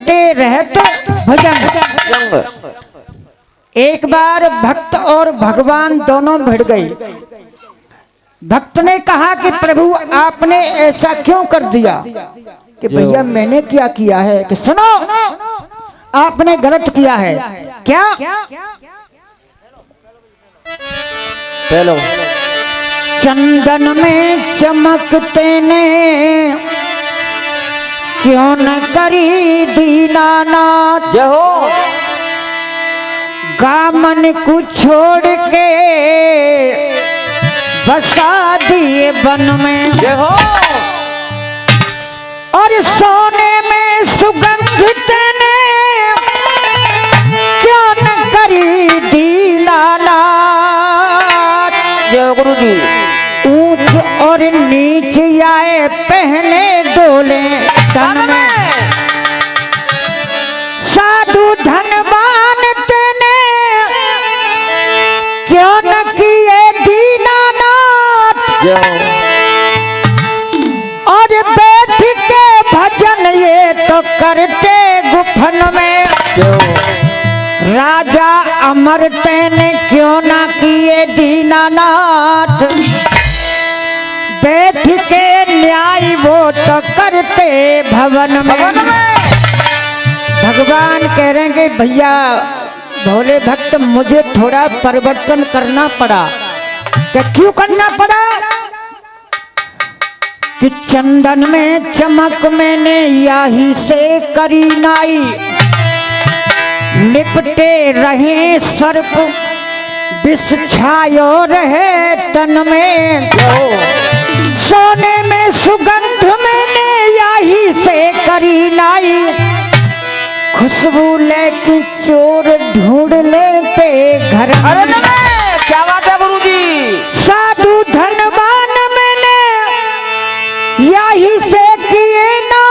लिपटे रहत भजन। एक बार भक्त और भगवान दोनों भिड़ गए। भक्त ने कहा कि प्रभु आपने ऐसा क्यों कर दिया? कि भैया मैंने क्या किया है? कि सुनो, आपने गलत किया है। क्या? पहलो चंदन में चमकते ने क्यों न करी दीनानाथ। जय हो। गामन को छोड़ के बसा दिए वन में। जय हो। और सोने में सुगंध तेने क्यों न करी दीनानाथ। जय गुरु जी। ऊंच और नीच आए पहने डोले तन में। साधु धनवान तेने क्यों न किए दीनानाथ। और बैठ के भजन ये तो करते गुफन में। राजा अमर तेने क्यों ना किए दीनानाथ। बैठ के न्याय वो तो करते भवन में। भगवान कह रहे हैं कि भैया भोले भक्त मुझे थोड़ा परिवर्तन करना पड़ा। क्या क्यों करना पड़ा? कि चंदन में चमक मैंने याही से करी नाई। लिपटे रहे सर्प विष छायो रहे तन में। सोने में सुगंध मैंने याही से करी नाई। खुशबू लेके चोर ढूंढ लेते घर। अरे क्या बात है गुरु जी। साधु धनवान मैंने यही से किए ना।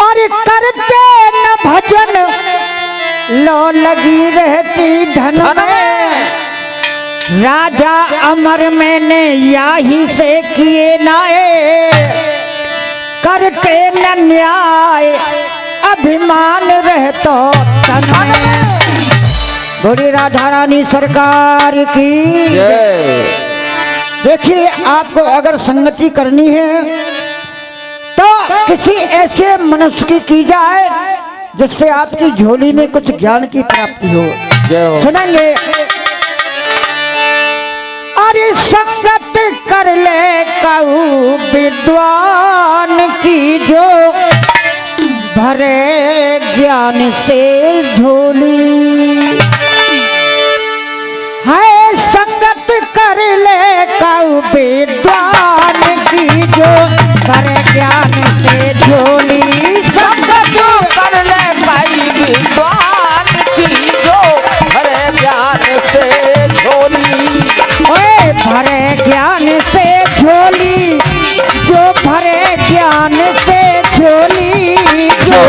और करते न भजन लो लगी रहती धन में। राजा अमर मैंने यही से किए नाए। करते न न्याय अभिमान रहतो तन में। बोली राधा रानी सरकार की जय। देखिए आपको अगर संगति करनी है तो किसी ऐसे मनुष्य की जाए जिससे आपकी झोली में कुछ ज्ञान की प्राप्ति हो। सुनेंगे। अरे संगत कर ले कहूँ विद्वान की जो भरे ज्ञान से झोली। है संगत कर ले कहूँ विद्वान की जो भरे ज्ञान से झोली। संगत कर ले भाई विद्वान की जो भरे ज्ञान से झोली। ओए भरे ज्ञान से झोली। जो भरे ज्ञान से झोली। जो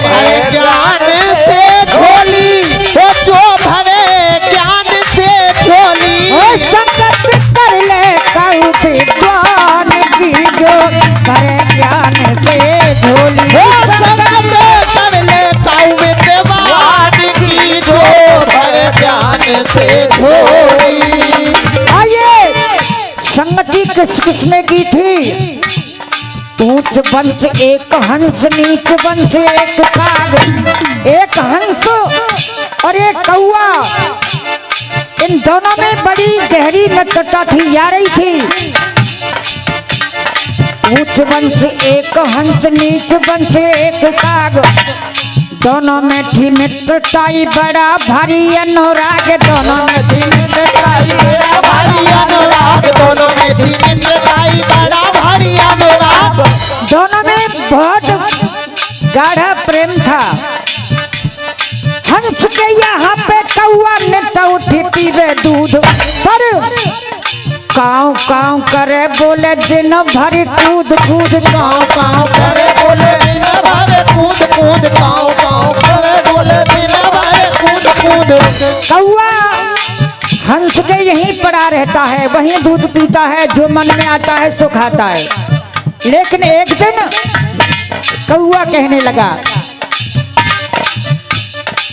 भरे ज्ञान से झोली। जो भरे ज्ञान से झोली। संगत कर ले कहूँ विद्वान की जो भरे ज्ञान से झोली। संगत कर ले कहूँ विद्वान की जो भरे ज्ञान से झोली। आइए संगति किस किसने की थी? ऊंच वंश एक हंस, नीच वंश एक काग। एक हंस और एक कौआ, इन दोनों में बड़ी गहरी मित्रता थी, यारी थी। ऊंच वंश एक हंस, नीच वंश एक काग। दोनों में थी मित्रताई बड़ा भारी अनुराग। दोनों में थी मित्रताई बड़ा भारी अनुराग। दोनों में थी मित्रताई बड़ा भारी अनुराग। दोनों में बहुत गाढ़ा प्रेम था। हंस के यहाँ पे कौआ ने तो उठी पीवे दूध। पर काव काव करे बोले दिन भर कूद कूद। काव काव करे बोले दिन भर कूद कूद। काव काव करे बोले दिन भर कूद कूद। कौआ हंस के यहीं पड़ा रहता है, वहीं दूध पीता है, जो मन में आता है सो खाता है। लेकिन एक दिन कौआ कहने लगा,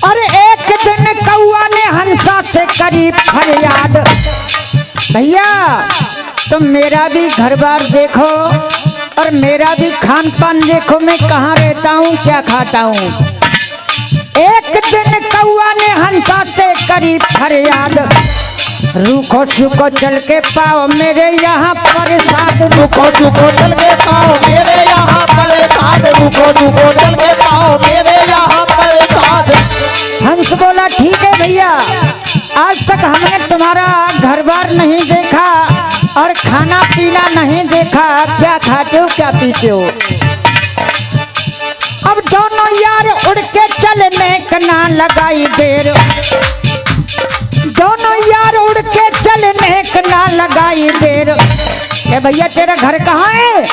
अरे एक दिन कौआ ने हंसा से करी फरियाद, भैया तुम मेरा भी घर बार देखो और मेरा भी खान पान देखो, मैं कहाँ रहता हूँ क्या खाता हूँ। एक दिन कौआ ने हंसा से करी फरियाद, रूखो सूखो चल के पाओ मेरे यहाँ प्रसाद, रुको सुको चल के पाओ मेरे यहाँ प्रसाद, रुको सुको चल के पाओ मेरे यहाँ प्रसाद। हंस बोला ठीक है भैया, आज तक हमने तुम्हारा घर बार नहीं देखा और खाना पीना नहीं देखा, क्या खाते हो क्या पीते हो। अब दोनों यार उड़ के चलने का ना लगाई देर, दोनों यार उड़ के चलने का ना लगाई देर। ए भैया तेरा घर कहाँ है,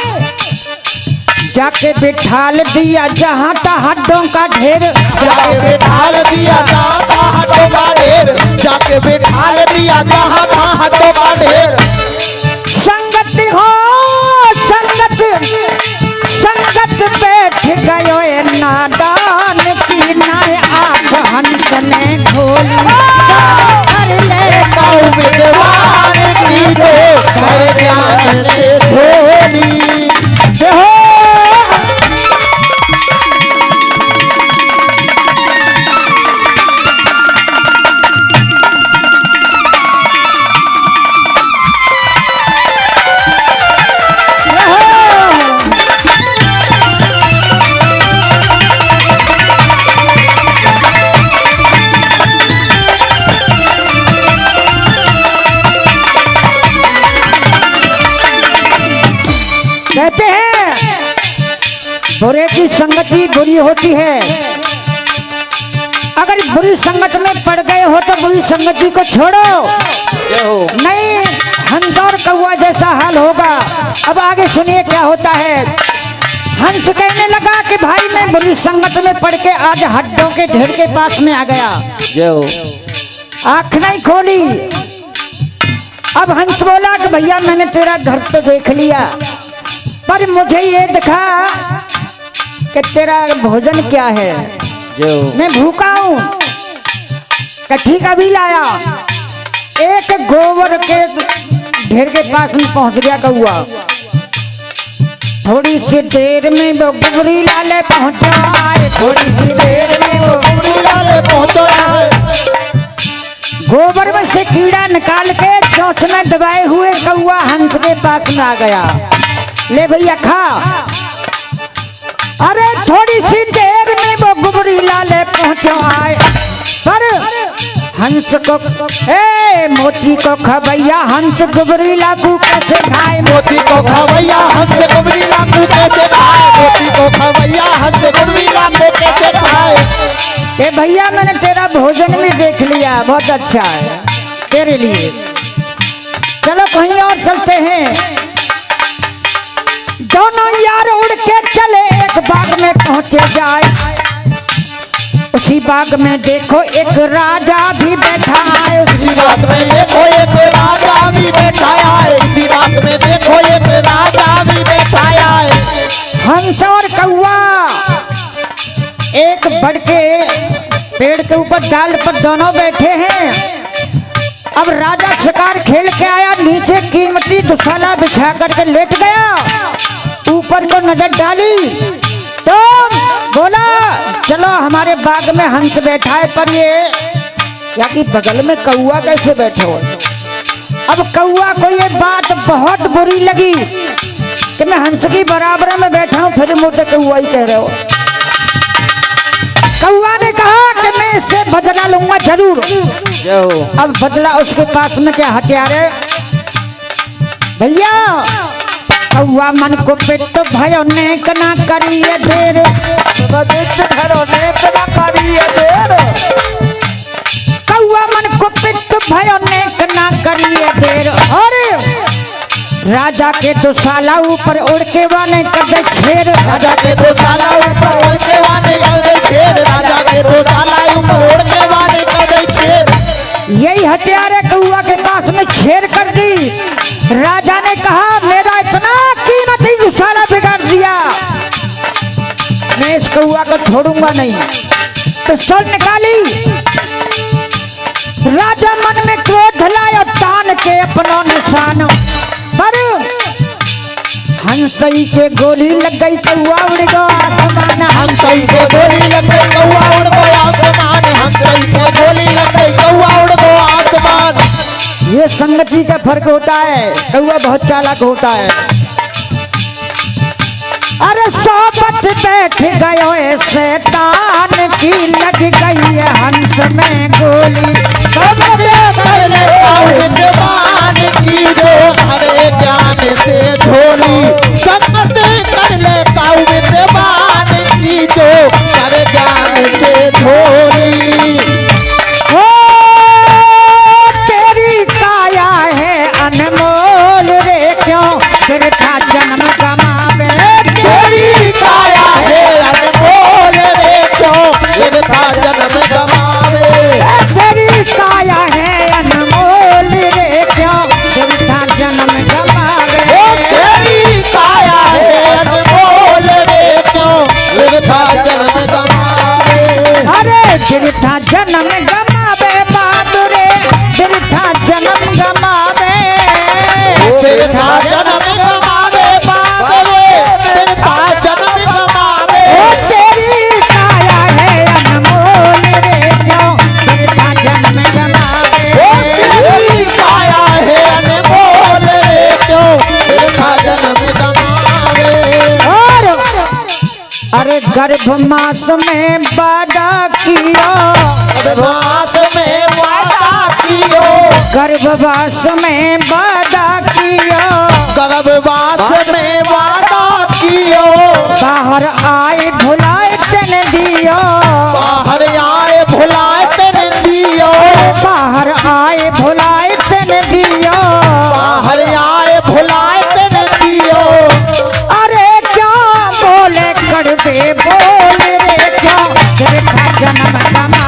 जाके बिठाल दिया जहाँ था हड्डों का ढेर, जाके बिठाल दिया जहाँ था हड्डों का ढेर, जाके बिठाल दिया जहाँ था हड्डों का ढेर। संगत हो संगत, संगत बैठ गयो ए नादान की नाय आँख हंस ने खोली, कर ले पाऊ विद्वान की तो कर ज्ञान से धोनी। हो। कहते हैं बुरे की संगति बुरी होती है, अगर बुरी संगत में पड़ गए हो तो बुरी संगति को छोड़ो, नहीं हंस और कौआ जैसा हाल होगा। अब आगे सुनिए क्या होता है। हंस कहने लगा कि भाई मैं बुरी संगत में पड़ के आज हड्डों के ढेर के पास में आ गया, आँख नहीं खोली। अब हंस बोला कि भैया मैंने तेरा घर तो देख लिया, पर मुझे ये दिखा कि तेरा भोजन क्या है, मैं भूखा हूँ। ठीक अभी लाया, एक गोबर के ढेर के पास में पहुंच गया कौआ, थोड़ी सी देर में वो गुबरी लाले पहुंचा आए, थोड़ी सी देर में वो गुबरी लाले पहुंचा आए। गोबर में से कीड़ा निकाल के चोंच में दबाए हुए कौआ हंस के पास में आ गया, ले भैया खा। अरे थोड़ी सी देर में वो गुबरी लाले पहुंचो आए, पर हंस को मोती को खबैया हंस गुबरी लागू कैसे खाए, मोती को खवैया हंस गुबरी लागू कैसे खाए, मोती को खवैया हंस गुबरी लागू कैसे खाए। ए भैया मैंने तेरा भोजन भी देख लिया, बहुत अच्छा है तेरे लिए, चलो कहीं और चलते हैं। दोनों यार उड़ के चले एक बाग में पहुंचे जाए, उसी बाग में देखो एक राजा भी बैठा है, इसी बात में देखो एक राजा भी बैठा है, इसी बात में देखो एक राजा भी बैठा है। हंस और कौआ एक बढ़ के पेड़ के ऊपर डाल पर दोनों बैठे हैं। अब राजा शिकार खेल के आया, नीचे कीमती दुशाला बिछा करके लेट गया, ऊपर को नजर डाली तो बोला चलो हमारे बाग में हंस बैठा है, पर ये या कि बगल में कौआ कैसे बैठे हो। अब कौआ को ये बात बहुत बुरी लगी कि मैं हंस की बराबर में बैठा हूँ, फिर मुझे कौआ ही कह रहे हो। कौआ ने कहा कि मैं इससे बदला लूंगा जरूर। अब बदला उसके पास में क्या हथियार है भैया। कौआ मन को पेट तो भयो नेक ना करिए देर, कौआ मन को पेट तो भयो नेक ना करिए देर। और राजा के दुशाला ऊपर उड़ के वाले कर दे छेर, राजा के दुशाला ऊपर उड़ के वाले कर दे छेर, राजा के दुशाला ऊपर उड़ के वाले कर दे छेर। यही हथियार है कौआ के पास में छेर कर दी। राजा ने कहा मेरा इतना कीमती दुशाला बिगाड़ दिया, इस कौआ को छोड़ूंगा नहीं। पिस्तौल निकाली, राजा मन में क्रोध लाया, तान के अपना निशान पर हंसई के गोली लग गई, कौआ उड़ गया आसमान। हंसई के गोली लग गई, कौआ उड़ गया आसमान। हंसई के गोली लग गई, कौआ उड़ गया आसमान। ये संगति का फर्क होता है, कौआ बहुत चालाक होता है। अरे सोबत बैठ गयो शैतान की, लग गई है हंस में गोली। सोबत कर ले विद्वान की, जो हरे ज्ञान से झोली। सोबत कर ले विद्वान की, जो हरे ज्ञान से झोली। ओ तेरी काया है अनमोल रे, क्यों फिर था जन्म गमावे। तेरी काया है अनमोल रे, क्यों फिर था जन्म गमावे। तेरी काया है अनमोल रे, क्यों फिर था जन्म गमावे। तेरी काया है अनमोल रे, क्यों फिर था जन्म गमावे। अरे फिर था जन्म गमावे बहादुरे, फिर था जन्म गमावे। फिर था जन्म गमावे बाबे, फिर था जन्म गमावे। ओ तेरी काया है अनमोल रे, क्यों फिर था जन्म गमावे। तेरी काया है अनमोल रे, क्यों फिर था जन्म गमावे। और अरे गर्भ मास में वादा किया, गर्भवास में वादा कियो। गर्भवास में वादा किया। गर्भवास में वादा कियो। बाहर आए भुलाए तन दियो, बाहर आए भुलाए तेरे दियो। बाहर आए भुलाए तन दियो। बाहर आए भुलाए तेरे दियो। अरे क्या बोले कड़वे बोल रे, क्या फिर था जन्म गमा।